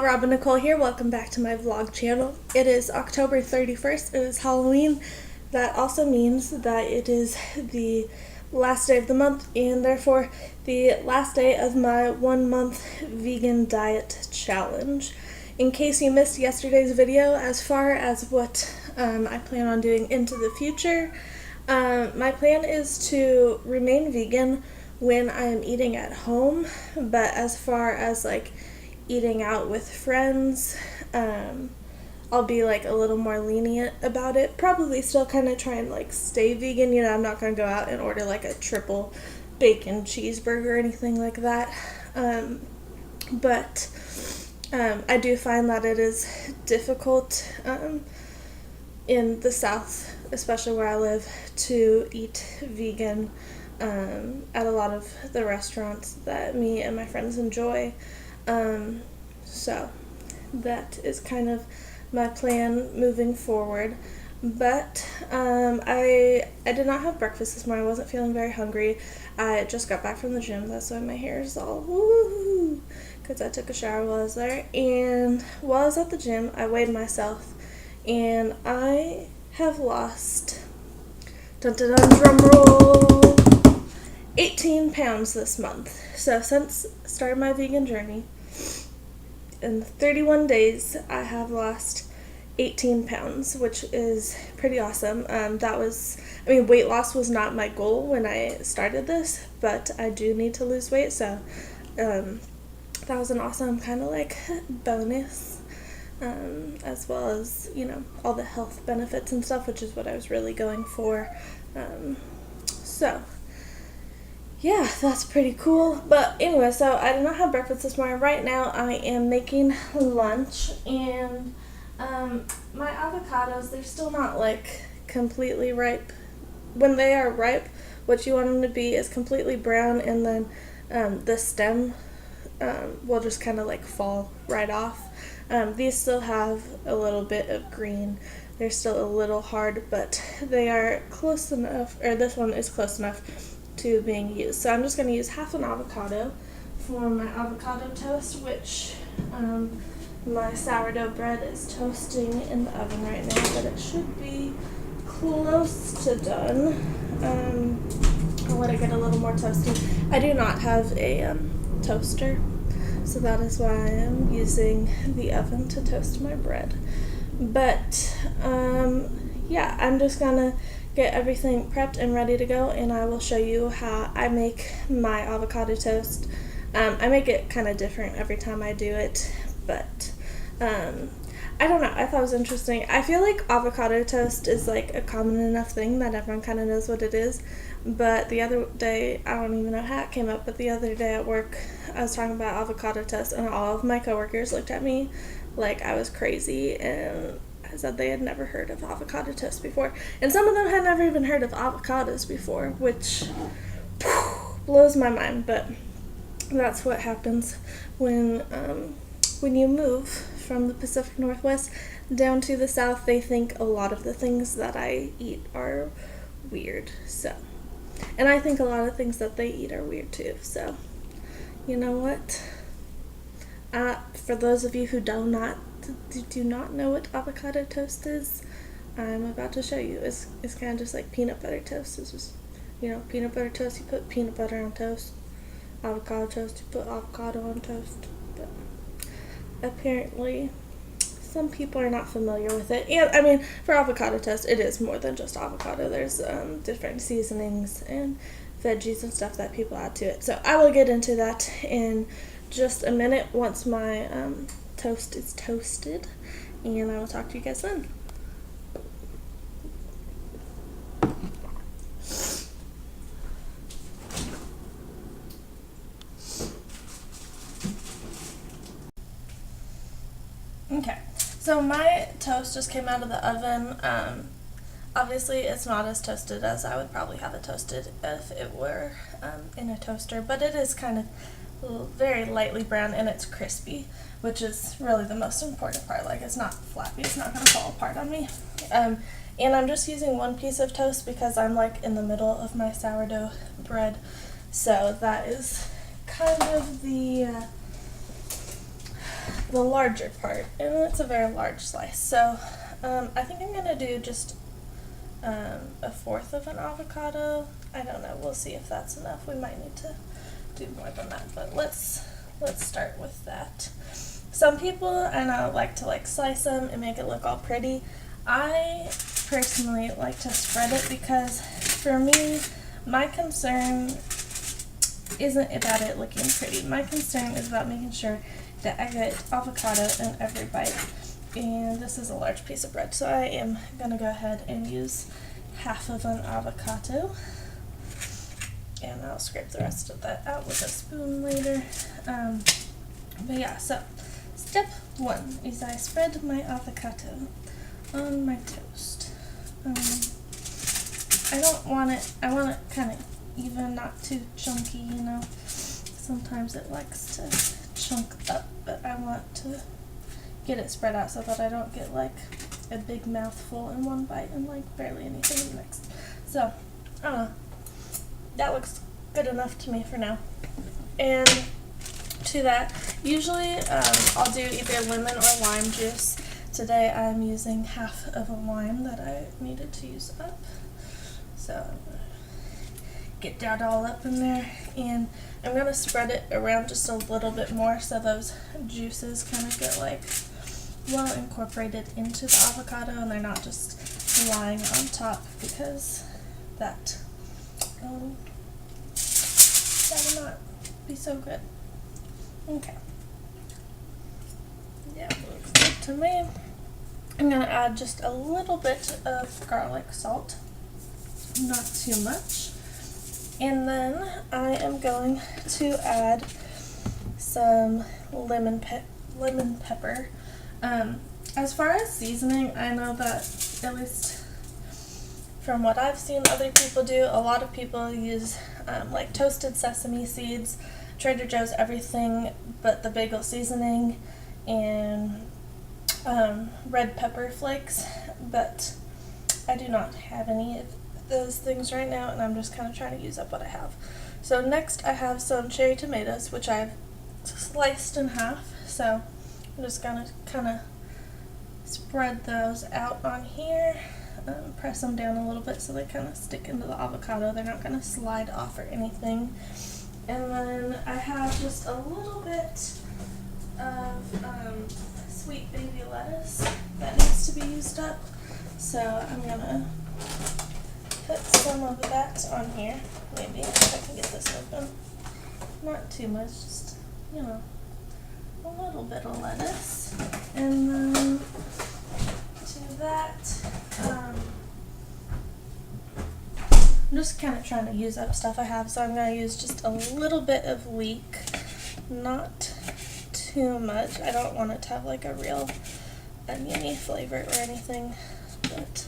Robin Nicole here. Welcome back to my vlog channel. It is October 31st. It is Halloween. That also means that it is the last day of the month and therefore the last day of my 1-month vegan diet challenge. In case you missed yesterday's video, as far as what I plan on doing into the future, my plan is to remain vegan when I am eating at home, but as far as like eating out with friends, I'll be like a little more lenient about it. Probably still kind of try and like stay vegan, I'm not going to go out and order like a triple bacon cheeseburger or anything like that, but I do find that it is difficult in the South, especially where I live, to eat vegan at a lot of the restaurants that me and my friends enjoy. So that is kind of my plan moving forward. But I did not have breakfast this morning. I wasn't feeling very hungry. I just got back from the gym. That's why my hair is all woo, because I took a shower while I was there. And while I was at the gym, I weighed myself, and I have lost, dun dun dun, drum roll, 18 pounds this month. So since I started my vegan journey, in 31 days, I have lost 18 pounds, which is pretty awesome. Weight loss was not my goal when I started this, but I do need to lose weight, so that was an awesome kind of like bonus, as well as, all the health benefits and stuff, which is what I was really going for. So yeah, that's pretty cool. But anyway, so I did not have breakfast this morning. Right now I am making lunch, and my avocados, they're still not like completely ripe. When they are ripe, what you want them to be is completely brown, and then the stem will just kind of like fall right off. These still have a little bit of green. They're still a little hard, but they are close enough, or this one is close enough to being used. So I'm just going to use half an avocado for my avocado toast, which my sourdough bread is toasting in the oven right now, but it should be close to done. I'll let it get a little more toasty. I do not have a toaster, so that is why I am using the oven to toast my bread. But yeah, I'm just gonna get everything prepped and ready to go, and I will show you how I make my avocado toast. I make it kind of different every time I do it, but I don't know, I thought it was interesting. I feel like avocado toast is like a common enough thing that everyone kind of knows what it is, but the other day, I don't even know how it came up, but the other day at work, I was talking about avocado toast, and all of my coworkers looked at me like I was crazy, and I said they had never heard of avocado toast before, and some of them had never even heard of avocados before, which blows my mind. But that's what happens when you move from the Pacific Northwest down to the South. They think a lot of the things that I eat are weird, so, and I think a lot of things that they eat are weird too, so you know what? For those of you who do not know what avocado toast is, I'm about to show you. It's kind of just like peanut butter toast. It's just, peanut butter toast, you put peanut butter on toast. Avocado toast, you put avocado on toast. But apparently some people are not familiar with it. And for avocado toast, it is more than just avocado. There's different seasonings and veggies and stuff that people add to it. So I will get into that in just a minute once my toast is toasted, and I will talk to you guys then. Okay, so my toast just came out of the oven. Obviously it's not as toasted as I would probably have it toasted if it were in a toaster, but it is kind of very lightly brown, and it's crispy, which is really the most important part. Like, it's not flappy, it's not going to fall apart on me. And I'm just using one piece of toast because I'm like in the middle of my sourdough bread, so that is kind of the the larger part, and it's a very large slice. So I think I'm gonna do just a fourth of an avocado. I don't know, we'll see if that's enough. We might need to do more than that, but let's start with that. Some people, I know, like to slice them and make it look all pretty. I personally like to spread it because for me, my concern isn't about it looking pretty. My concern is about making sure that I get avocado in every bite. And this is a large piece of bread, so I am gonna go ahead and use half of an avocado. And I'll scrape the rest of that out with a spoon later. But yeah, so step 1 is I spread my avocado on my toast. I don't want it, I want it kind of even, not too chunky, you know. Sometimes it likes to chunk up, but I want to get it spread out so that I don't get like a big mouthful in one bite and like barely anything in the next. So, I don't know. That looks good enough to me for now. And to that, usually I'll do either lemon or lime juice. Today I'm using half of a lime that I needed to use up. So I'm gonna get that all up in there, and I'm gonna spread it around just a little bit more so those juices kind of get like well incorporated into the avocado and they're not just lying on top, because that would not be so good. Okay. Yeah, looks good to me. I'm gonna add just a little bit of garlic salt, not too much. And then I am going to add some lemon pepper. As far as seasoning, I know that, at least from what I've seen other people do, a lot of people use like toasted sesame seeds, Trader Joe's everything but the bagel seasoning, and red pepper flakes, but I do not have any of those things right now, and I'm just kind of trying to use up what I have. So next I have some cherry tomatoes, which I've sliced in half, so I'm just gonna kind of spread those out on here, press them down a little bit so they kind of stick into the avocado. They're not going to slide off or anything. And then I have just a little bit of sweet baby lettuce that needs to be used up, so I'm going to put some of that on here. Maybe if I can get this open. Not too much, just, you know, a little bit of lettuce. And then to that, I'm just kind of trying to use up stuff I have, so I'm going to use just a little bit of leek, not too much. I don't want it to have like a real oniony flavor or anything, but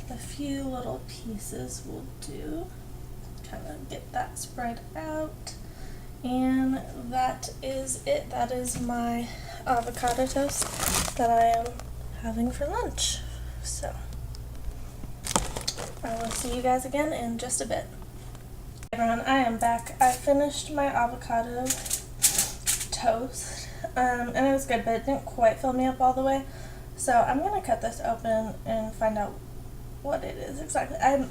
a few little pieces will do. Kind of get that spread out. And that is it. That is my avocado toast that I am having for lunch. So I will see you guys again in just a bit. Hey everyone, I am back. I finished my avocado toast, and it was good, but it didn't quite fill me up all the way. So I'm gonna cut this open and find out what it is exactly. I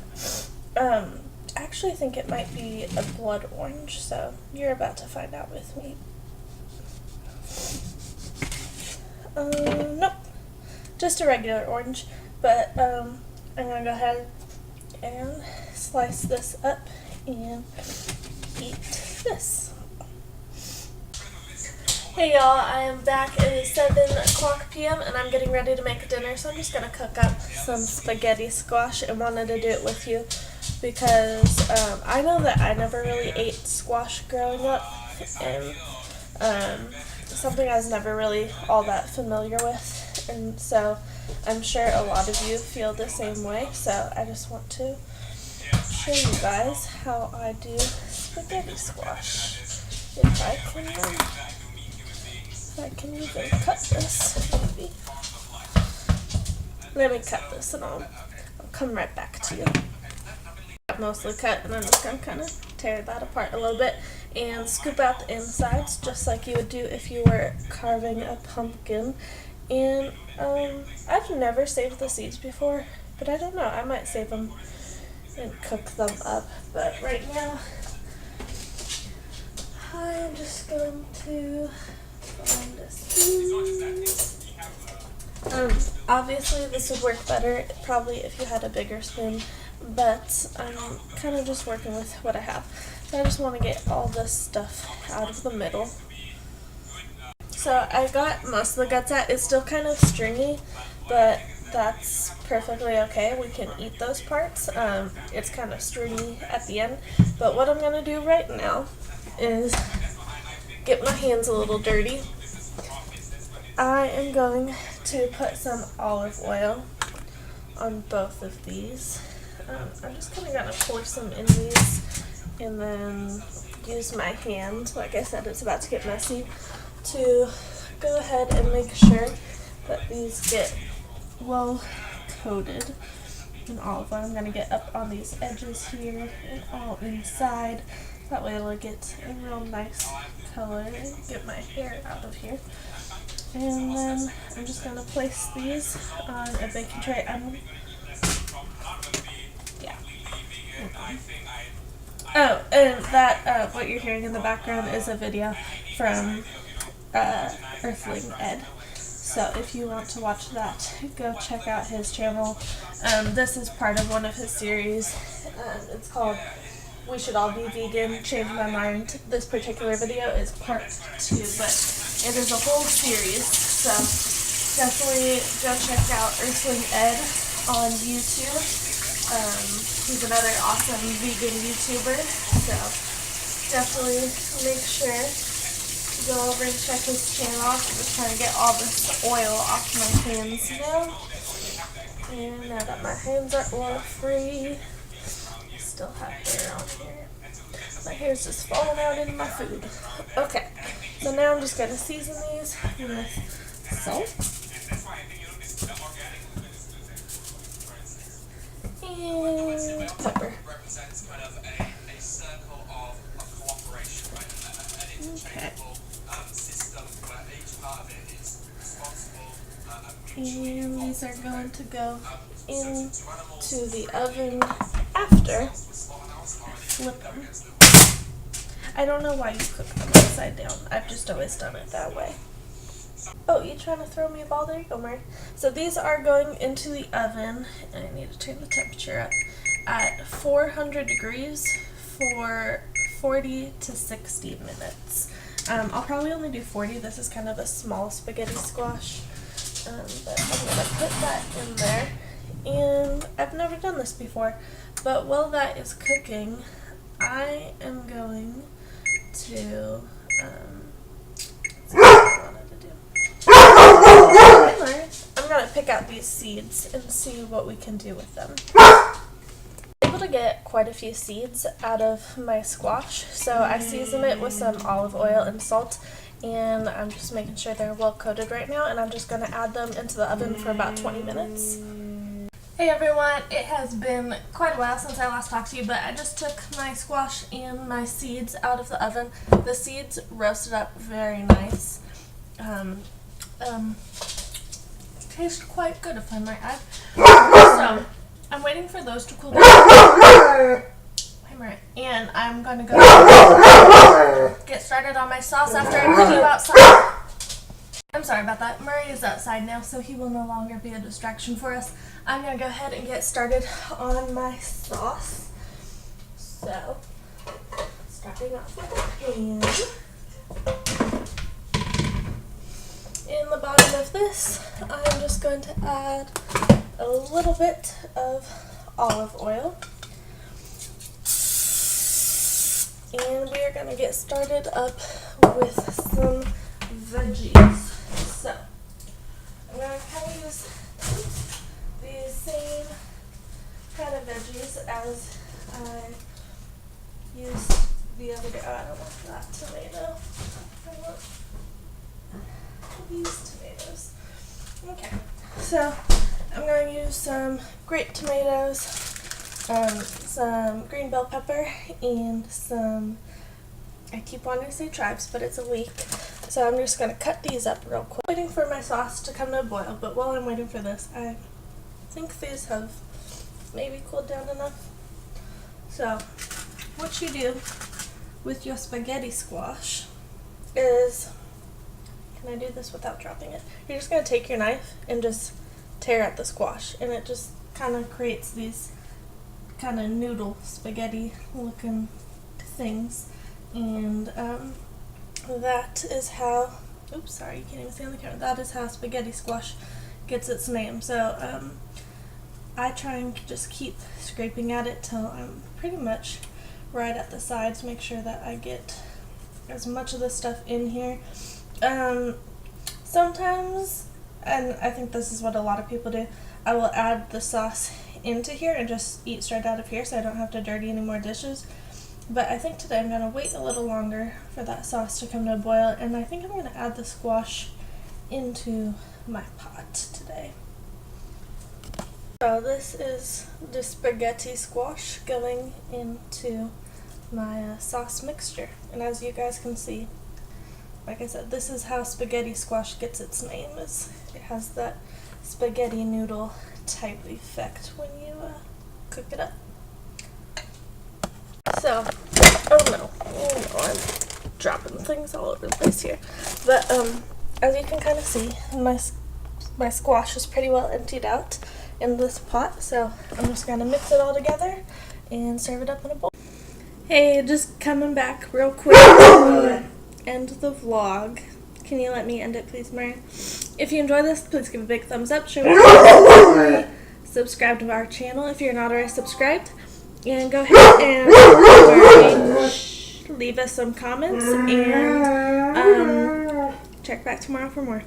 actually think it might be a blood orange, so you're about to find out with me. Nope, just a regular orange, but I'm gonna go ahead and slice this up and eat this. Hey y'all, I am back. It is 7 o'clock p.m. and I'm getting ready to make dinner, so I'm just gonna cook up some spaghetti squash and wanted to do it with you because I know that I never really ate squash growing up, and something I was never really all that familiar with, and so I'm sure a lot of you feel the same way, so I just want to show you guys how I do spaghetti squash. If I can even cut this, maybe. Let me cut this and I'll come right back to you. I've mostly cut, and I'm just going to kind of tear that apart a little bit. and scoop out the insides just like you would do if you were carving a pumpkin. And I've never saved the seeds before, but I don't know, I might save them and cook them up. But right now I'm just going to find a spoon. Obviously this would work better probably if you had a bigger spoon, but I'm kind of just working with what I have. So I just want to get all this stuff out of the middle. So I got most of the guts out. It's still kind of stringy, but that's perfectly okay. We can eat those parts. It's kind of stringy at the end. But what I'm going to do right now is get my hands a little dirty. I am going to put some olive oil on both of these. I'm just kind of going to pour some in these and then use my hand. Like I said, it's about to get messy, to go ahead and make sure that these get well coated in olive oil. I'm going to get up on these edges here and all inside. That way it'll get a real nice color and get my hair out of here. And then I'm just going to place these on a baking tray. Oh, and that, what you're hearing in the background is a video from Earthling Ed. So if you want to watch that, go check out his channel. This is part of one of his series. It's called We Should All Be Vegan, Change My Mind. This particular video is part 2, but it is a whole series. So definitely go check out Earthling Ed on YouTube. He's another awesome vegan YouTuber, so definitely make sure to go over and check his channel out. I'm just trying to get all this oil off my hands now. And now that my hands are oil free, I still have hair on here. My hair's just falling out into my food. Okay, so now I'm just going to season these with salt. And pepper. Okay. And these are going to go into the oven after I flip them. I don't know why you cook them upside down. I've just always done it that way. Oh, you trying to throw me a ball? There you go, Mary. So these are going into the oven, and I need to turn the temperature up, at 400 degrees for 40 to 60 minutes. I'll probably only do 40. This is kind of a small spaghetti squash, but I'm going to put that in there. And I've never done this before, but while that is cooking, I am going to, I'm going to pick out these seeds and see what we can do with them. I was able to get quite a few seeds out of my squash, so I season it with some olive oil and salt, and I'm just making sure they're well coated right now, and I'm just going to add them into the oven for about 20 minutes. Hey everyone, it has been quite a while since I last talked to you, but I just took my squash and my seeds out of the oven. The seeds roasted up very nice. Tastes quite good if I might add. So, I'm waiting for those to cool down. And I'm going to go get started on my sauce after I put you outside. I'm sorry about that. Murray is outside now, so he will no longer be a distraction for us. I'm going to go ahead and get started on my sauce. So, starting off with a pan. In the bottom of this, I'm just going to add a little bit of olive oil. And we are going to get started up with some veggies. So, I'm going to kind of use the same kind of veggies as I used the other day. Oh, I don't want that tomato. I want these tomatoes. Okay, so I'm going to use some grape tomatoes, some green bell pepper, and some I keep wanting to say chives, but it's a leek. So I'm just going to cut these up real quick. Waiting for my sauce to come to a boil, but while I'm waiting for this, I think these have maybe cooled down enough. So what you do with your spaghetti squash is, can I do this without dropping it? You're just going to take your knife and just tear at the squash, and it just kind of creates these kind of noodle spaghetti looking things. And that is how, oops, sorry, you can't even see on the camera, that is how spaghetti squash gets its name. So I try and just keep scraping at it till I'm pretty much right at the sides, make sure that I get as much of the stuff in here. Sometimes, and I think this is what a lot of people do, I will add the sauce into here and just eat straight out of here so I don't have to dirty any more dishes. But I think today I'm going to wait a little longer for that sauce to come to a boil, and I think I'm going to add the squash into my pot today. So this is the spaghetti squash going into my sauce mixture. And as you guys can see, like I said, this is how spaghetti squash gets its name. It has that spaghetti noodle type effect when you cook it up. So, oh no, I'm dropping things all over the place here. But as you can kind of see, my squash is pretty well emptied out in this pot. So I'm just going to mix it all together and serve it up in a bowl. Hey, just coming back real quick to end the vlog. Can you let me end it, please, Mary? If you enjoy this, please give a big thumbs up. Subscribe to our channel if you're not already subscribed. And go ahead and leave us some comments. And check back tomorrow for more.